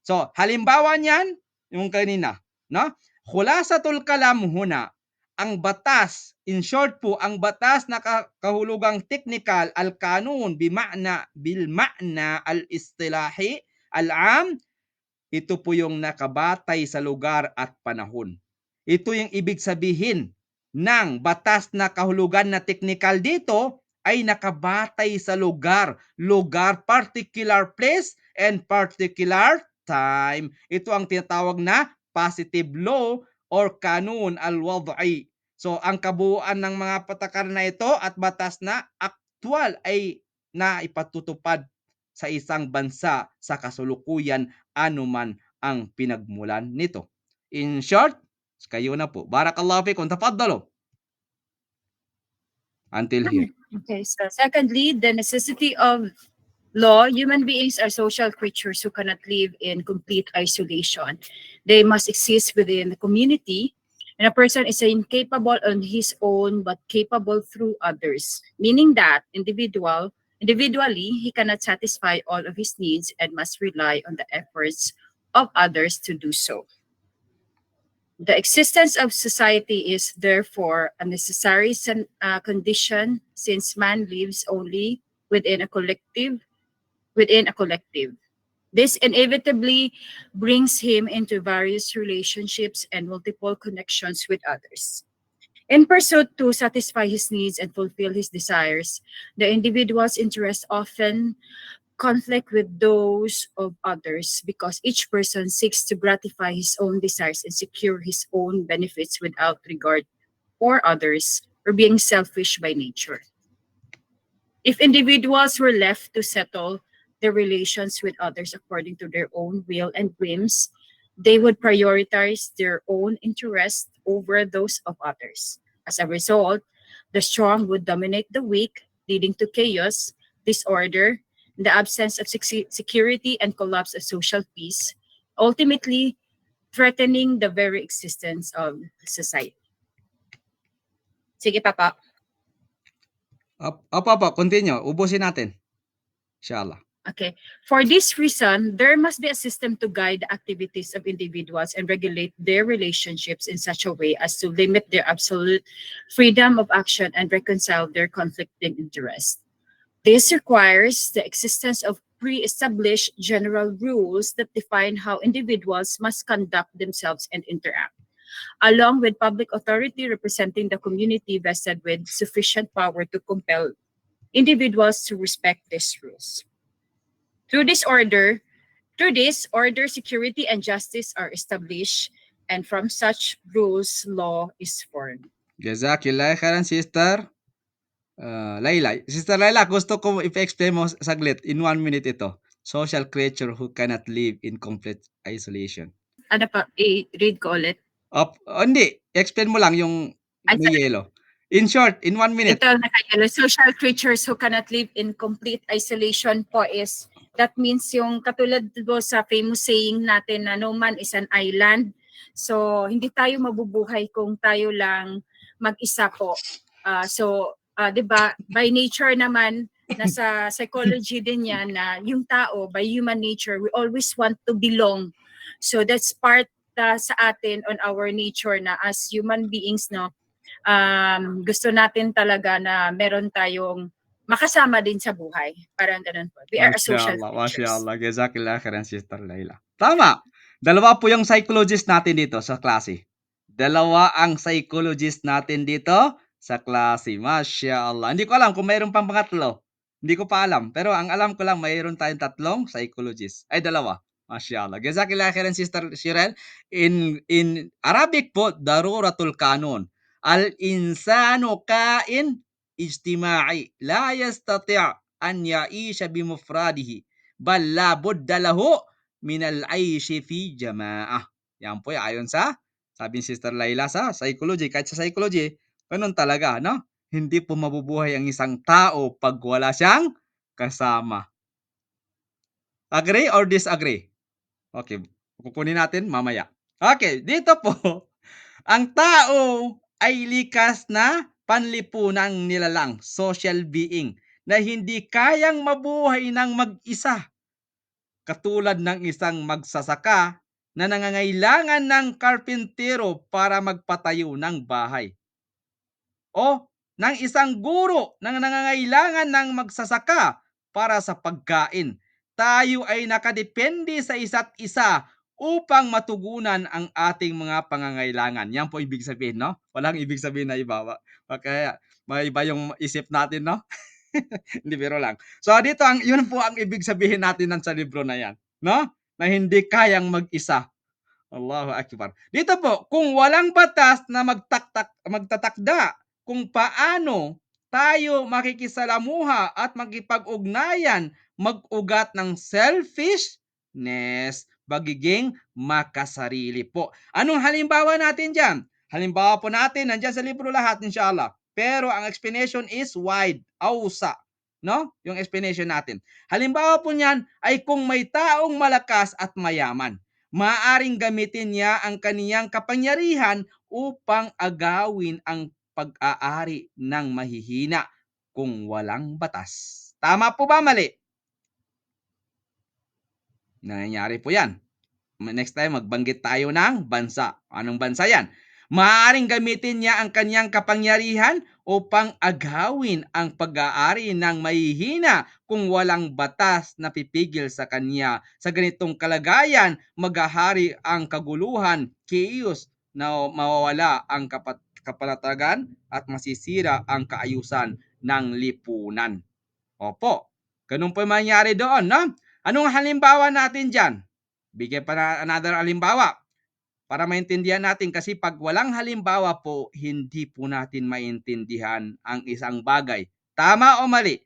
So, halimbawa niyan, yung kanina, no? Khulasatul kalam huna, ang batas, in short po, ang batas na kahulugang technical, al-kanun, bil ma'na al-istilahi, al-am, ito po yung nakabatay sa lugar at panahon. Ito yung ibig sabihin ng batas na kahulugan na technical dito ay nakabatay sa lugar, particular place, and particular time. Ito ang tinatawag na positive law or kanun al-wad'i. So, ang kabuuan ng mga patakaran na ito at batas na aktwal ay naipatutupad sa isang bansa sa kasulukuyan anuman ang pinagmulan nito. In short, kayo na po. Barakallahu fikum. Tafaddalu. Until here. Okay, so secondly, the necessity of law. Human beings are social creatures who cannot live in complete isolation. They must exist within the community, and a person is incapable on his own but capable through others, meaning that individually he cannot satisfy all of his needs and must rely on the efforts of others to do so. The existence of society is therefore a necessary condition, since man lives only within a collective. This inevitably brings him into various relationships and multiple connections with others. In pursuit to satisfy his needs and fulfill his desires, the individual's interests often conflict with those of others because each person seeks to gratify his own desires and secure his own benefits without regard for others, or being selfish by nature. If individuals were left to settle their relations with others according to their own will and whims, they would prioritize their own interests over those of others. As a result, the strong would dominate the weak, leading to chaos, disorder, the absence of security, and collapse of social peace, ultimately threatening the very existence of society. Sige, Papa. Apa, continue. Ubusin natin. Inshallah. Okay. For this reason, there must be a system to guide the activities of individuals and regulate their relationships in such a way as to limit their absolute freedom of action and reconcile their conflicting interests. This requires the existence of pre-established general rules that define how individuals must conduct themselves and interact, along with public authority representing the community vested with sufficient power to compel individuals to respect these rules. Through this, order, security, and justice are established, and from such rules, law is formed. Jazakillah khairan, Sister Layla. Sister Layla, gusto ko i-explain mo saglit in 1 minute ito. Social creature who cannot live in complete isolation. Ano pa? I-read ko ulit. Hindi. Explain mo lang yung may yellow. In short, in 1 minute. Ito, naka-yellow. Social creatures who cannot live in complete isolation po is, that means yung katulad po sa famous saying natin na no man is an island. So, hindi tayo mabubuhay kung tayo lang mag-isa po. Di ba, by nature naman, nasa psychology din yan na yung tao, by human nature, we always want to belong. So, that's part sa atin on our nature na as human beings, no, gusto natin talaga na meron tayong makasama din sa buhay. Parang ganun po. We are a social creatures. Mashallah. Jazakillah khairan, Sister Layla. Tama. Dalawa po yung psychologist natin dito sa klase. Dalawa ang psychologist natin dito sa klase. Mashallah. Hindi ko alam kung mayroon pang pangatlo. Hindi ko pa alam. Pero ang alam ko lang, mayroon tayong 3 psychologist. Ay, 2. Mashallah. Jazakillah khairan, Sister Shirel. In Arabic po, daruratul kanun. Al-insanu kain ijtima'i. La yastati' an ya'isha bimufradihi. Bal la budda lahu min al-aishi fi jama'ah. Yan po, ayon sa sabi ni Sister Layla sa psychology. Kahit sa psychology, ganun talaga, no? Hindi po mabubuhay ang isang tao pag wala siyang kasama. Agree or disagree? Okay, kukunin natin mamaya. Okay, dito po, ang tao ay likas na panlipunang nilalang, social being, na hindi kayang mabuhay ng mag-isa. katulad ng isang magsasaka na nangangailangan ng karpintero para magpatayo ng bahay. O ng isang guro na nangangailangan ng magsasaka para sa pagkain. Tayo ay nakadepende sa isa't isa upang matugunan ang ating mga pangangailangan. Yan po ibig sabihin, no? Walang ibig sabihin na iba. Kaya may iba yung isip natin, no? Hindi, biro lang. So dito yun po ang ibig sabihin natin sa libro na yan, no? Na hindi kayang mag-isa. Allahu Akbar. Dito po, kung walang batas na magtatakda kung paano tayo makikisalamuha at makipag-ugnayan, mag-ugat ng selfishness, pagiging makasarili po. Anong halimbawa natin dyan? Halimbawa po natin, nandyan sa libro lahat, inshallah. Pero ang explanation is wide, ausa. No? Yung explanation natin. Halimbawa po niyan ay kung may taong malakas at mayaman, maaaring gamitin niya ang kaniyang kapangyarihan upang agawin ang pag-aari ng mahihina kung walang batas. Tama po ba, mali? Nangyayari po yan. Next time, magbanggit tayo ng bansa. Anong bansa yan? Maaaring gamitin niya ang kanyang kapangyarihan upang agawin ang pag-aari ng mahihina kung walang batas na pipigil sa kanya. Sa ganitong kalagayan, maghahari ang kaguluhan, chaos, na mawawala ang kapalatagan at masisira ang kaayusan ng lipunan. Opo, ganun po mangyari doon, no? Anong halimbawa natin dyan? Bigyan pa na another halimbawa para maintindihan natin, kasi pag walang halimbawa po, hindi po natin maintindihan ang isang bagay. Tama o mali?